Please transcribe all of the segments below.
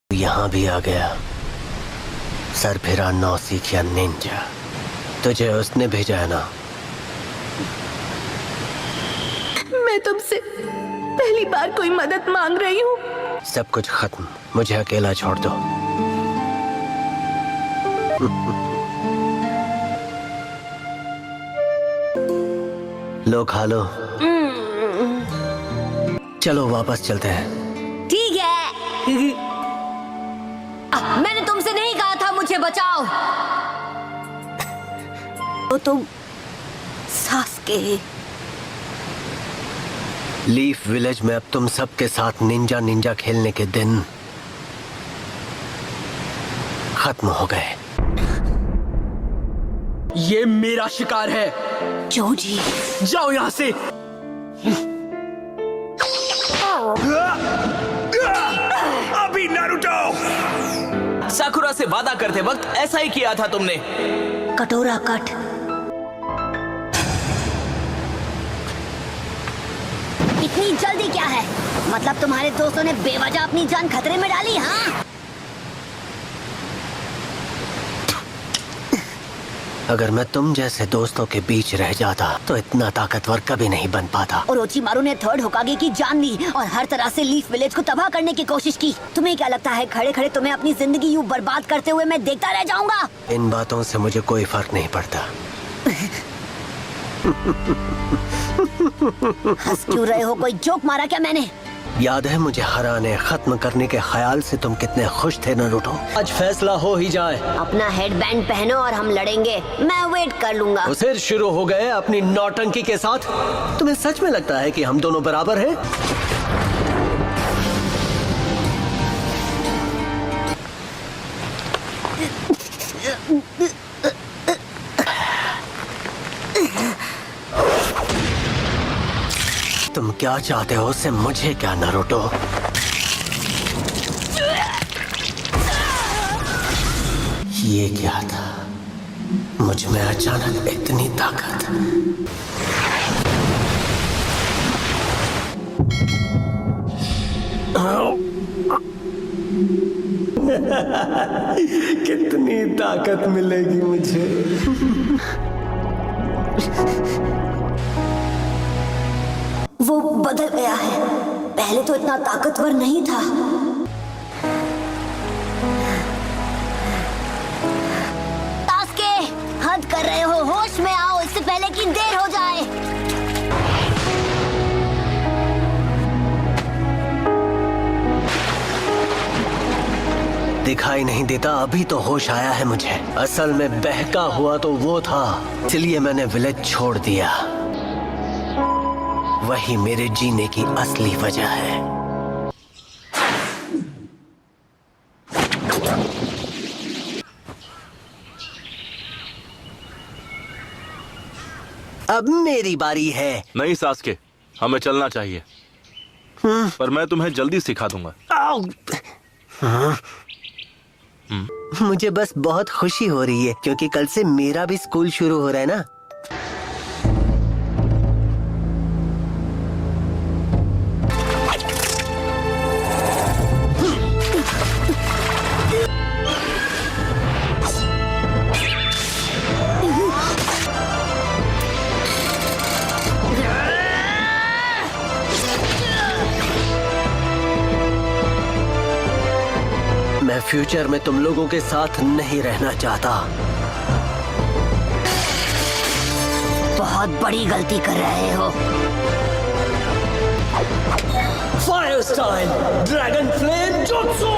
यहाँ भी आ गया। सरफिरा नौसिखिया निंजा, तुझे उसने भेजा है ना? मैं तुमसे पहली बार कोई मदद मांग रही हूँ। सब कुछ खत्म, मुझे अकेला छोड़ दो। लो खा लो। चलो वापस चलते हैं। ठीक है। मैंने तुमसे नहीं कहा था मुझे बचाओ। तो तुम सास्के। लीफ विलेज में अब तुम सबके साथ निंजा निंजा खेलने के दिन खत्म हो गए। ये मेरा शिकार है। जोजी, जाओ यहाँ से। अभी नारुतो! साकुरा से वादा करते वक्त ऐसा ही किया था तुमने। कटोरा कट। इतनी जल्दी क्या है? मतलब तुम्हारे दोस्तों ने बेवजह अपनी जान खतरे में डाली? हाँ, अगर मैं तुम जैसे दोस्तों के बीच रह जाता तो इतना ताकतवर कभी नहीं बन पाता। ओरोचिमारू ने थर्ड होकागे की जान ली और हर तरह से लीफ विलेज को तबाह करने की कोशिश की। तुम्हें क्या लगता है खड़े खड़े तुम्हें अपनी जिंदगी यूं बर्बाद करते हुए मैं देखता रह जाऊंगा? इन बातों से मुझे कोई फर्क नहीं पड़ता। हंस क्यों रहे हो? कोई जोक मारा क्या मैंने? याद है मुझे हराने खत्म करने के ख्याल से तुम कितने खुश थे नारुतो? आज फैसला हो ही जाए। अपना हेडबैंड पहनो और हम लड़ेंगे। मैं वेट कर लूंगा। तो फिर शुरू हो गए अपनी नौटंकी के साथ। तुम्हें सच में लगता है कि हम दोनों बराबर हैं? तुम क्या चाहते हो उससे? मुझे क्या नारुतो? ये क्या था? मुझ में अचानक इतनी ताकत। कितनी ताकत मिलेगी मुझे? वो बदल गया है। पहले तो इतना ताकतवर नहीं था। सास्के, हद कर रहे हो। होश में आओ इससे पहले कि देर हो जाए। दिखाई नहीं देता? अभी तो होश आया है मुझे। असल में बहका हुआ तो वो था, इसलिए मैंने विलेज छोड़ दिया। वही मेरे जीने की असली वजह है। अब मेरी बारी है। नहीं सास्के, हमें चलना चाहिए। पर मैं तुम्हें जल्दी सिखा दूंगा। मुझे बस बहुत खुशी हो रही है क्योंकि कल से मेरा भी स्कूल शुरू हो रहा है ना। मैं फ्यूचर में तुम लोगों के साथ नहीं रहना चाहता। बहुत बड़ी गलती कर रहे हो। Fire style dragon flame jutsu.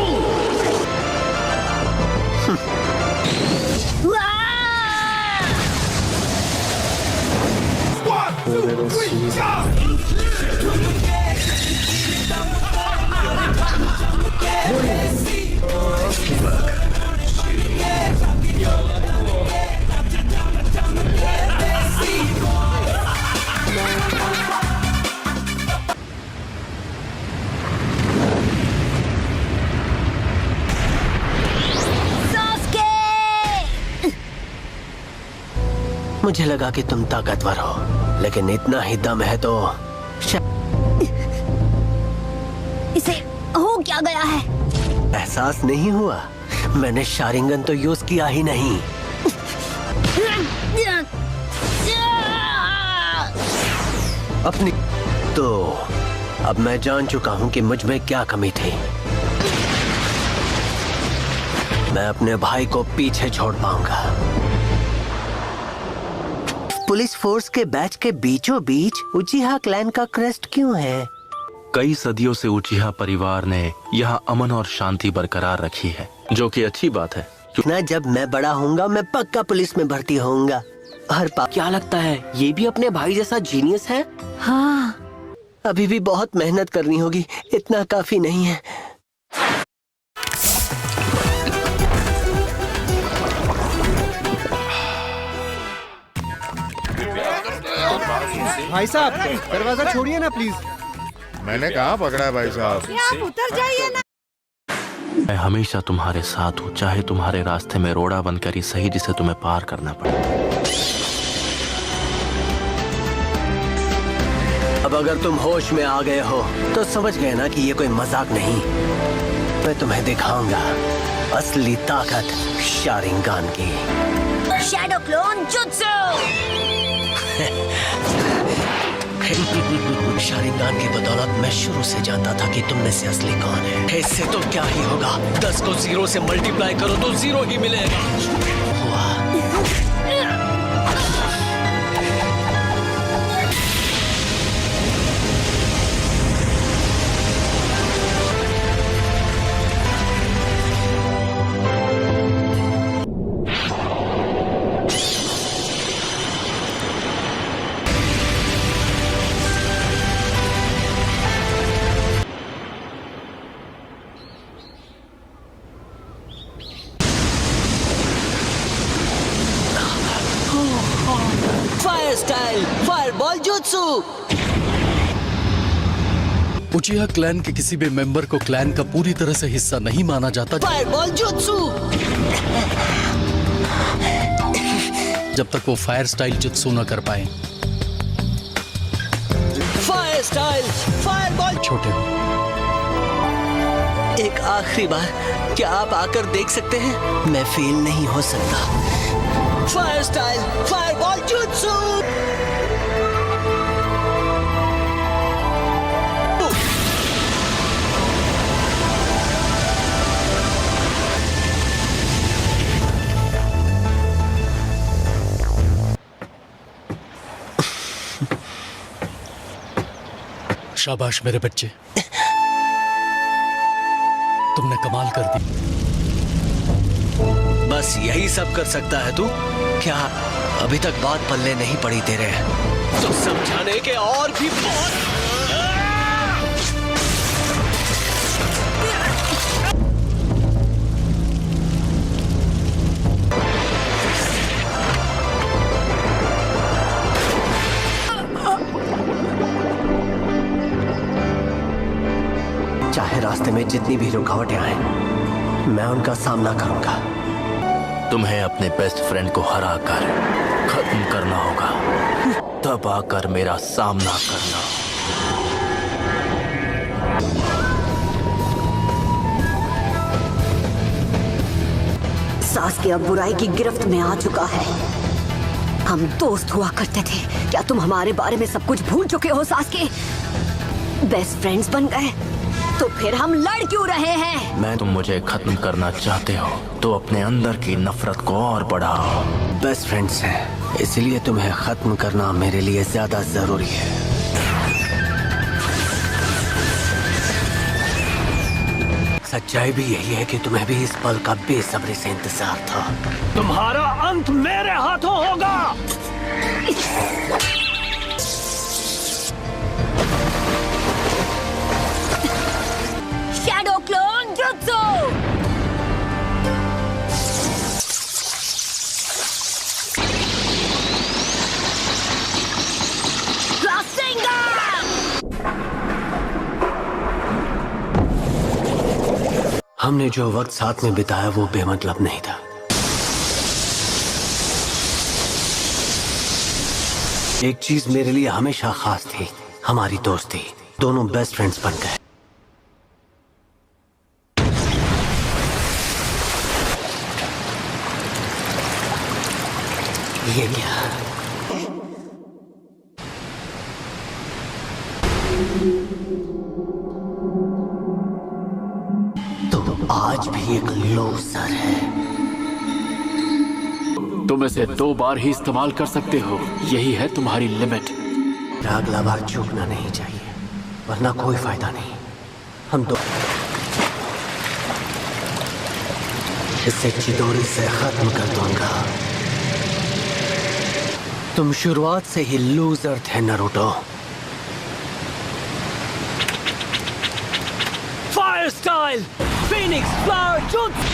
मुझे लगा कि तुम ताकतवर हो, लेकिन इतना ही दम है तो इसे हो क्या गया है? एहसास नहीं हुआ? मैंने शारिंगन तो यूज किया ही नहीं। अपनी तो अब मैं जान चुका हूं कि मुझ में क्या कमी थी। मैं अपने भाई को पीछे छोड़ पाऊंगा। पुलिस फोर्स के बैच के बीचों बीच उचिहा क्लैन का क्रेस्ट क्यों है? कई सदियों से उचिहा परिवार ने यहाँ अमन और शांति बरकरार रखी है, जो कि अच्छी बात है। ना जब मैं बड़ा होऊंगा मैं पक्का पुलिस में भर्ती होऊंगा। हर क्या लगता है ये भी अपने भाई जैसा जीनियस है? हाँ, अभी भी बहुत मेहनत करनी होगी, इतना काफी नहीं है। भाई साहब दरवाजा छोड़िए ना प्लीज। मैंने कहा पकड़ा है भाई साहब। आप उतर जाइए ना। मैं हमेशा तुम्हारे साथ हूँ, चाहे तुम्हारे रास्ते में रोड़ा बनकर ही सही जिसे तुम्हें पार करना पड़े। अब अगर तुम होश में आ गए हो तो समझ गए ना कि ये कोई मजाक नहीं। मैं तुम्हें दिखाऊंगा असली ताकत शारिंगान की। Shadow clone jutsu. शारिंगान की बदौलत मैं शुरू से जानता था कि तुम में से असली कौन है। इससे तो क्या ही होगा, 10 को 0 से मल्टीप्लाई करो तो 0 ही मिलेगा। हुआ। Fire style fireball jutsu. उचिहा clan के किसी भी मेंबर को क्लैन का पूरी तरह से हिस्सा नहीं माना जाता फायरबॉल जुत्सु। जब तक वो फायर स्टाइल जुत्सु न कर पाए। Fire style fireball. छोटे हो। एक आखिरी बार क्या आप आकर देख सकते हैं? मैं फेल नहीं हो सकता। Fire style fireball jutsu. शाबाश मेरे बच्चे, तुमने कमाल कर दी। बस यही सब कर सकता है तू? क्या अभी तक बात पल्ले नहीं पड़ी तेरे? तो समझाने के और भी बहुत। चाहे रास्ते में जितनी भी रुकावटें आए मैं उनका सामना करूंगा। तुम्हें अपने बेस्ट फ्रेंड को हरा कर खत्म करना होगा, तब आकर मेरा सामना करना। सास्के अब बुराई की गिरफ्त में आ चुका है। हम दोस्त हुआ करते थे, क्या तुम हमारे बारे में सब कुछ भूल चुके हो सास्के? बेस्ट फ्रेंड्स बन गए तो फिर हम लड़ क्यों रहे हैं? तुम मुझे खत्म करना चाहते हो तो अपने अंदर की नफरत को और बढ़ाओ। बेस्ट फ्रेंड्स हैं, इसलिए तुम्हें खत्म करना मेरे लिए ज्यादा जरूरी है। सच्चाई भी यही है कि तुम्हें भी इस पल का बेसब्री से इंतजार था। तुम्हारा अंत मेरे हाथों होगा। Shadow clone jutsu. हमने जो वक्त साथ में बिताया वो बेमतलब नहीं था। एक चीज मेरे लिए हमेशा खास थी, हमारी दोस्ती। दोनों बेस्ट फ्रेंड्स बन गए। ये क्या? तुम आज भी एक लूजर है। तुम इसे 2 बार ही इस्तेमाल कर सकते हो, यही है तुम्हारी लिमिट। अगला बार चूकना नहीं चाहिए, वरना कोई फायदा नहीं। हम दो इसे चिदोरी से खत्म कर दूंगा। तुम शुरुआत से ही लूजर थे Naruto. Fire style Phoenix flower jutsu.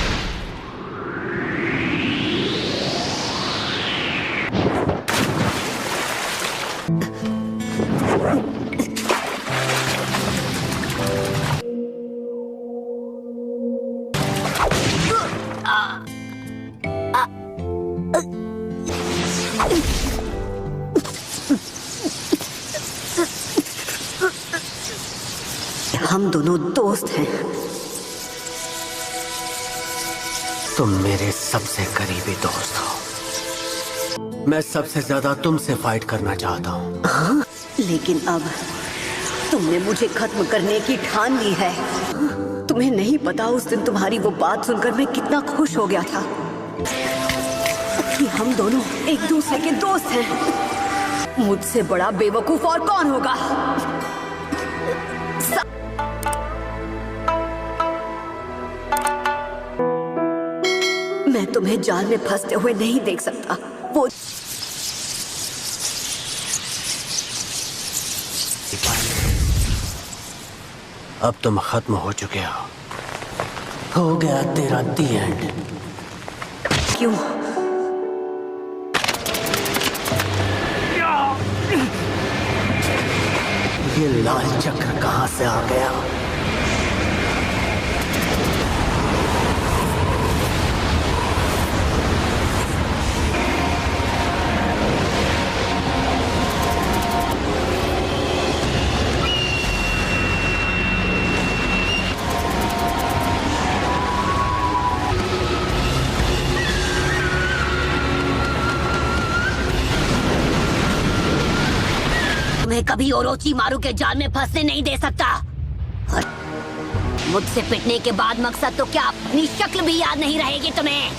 हम दोनों दोस्त हैं। तुम मेरे सबसे करीबी दोस्त हो। मैं सबसे ज्यादा तुमसे फाइट करना चाहता हूँ। हाँ, लेकिन अब तुमने मुझे खत्म करने की ठान ली है। तुम्हें नहीं पता उस दिन तुम्हारी वो बात सुनकर मैं कितना खुश हो गया था कि हम दोनों एक दूसरे के दोस्त हैं। मुझसे बड़ा बेवकूफ और कौन होगा? मैं तुम्हें जाल में फंसते हुए नहीं देख सकता। वो अब तुम खत्म हो चुके हो गया तेरा दी एंड। क्यों? ये लाल चक्र कहां से आ गया? तुम्हें कभी ओरोचिमारू के जाल में फंसने नहीं दे सकता। और मुझसे पिटने के बाद मकसद तो क्या, अपनी शक्ल भी याद नहीं रहेगी तुम्हें।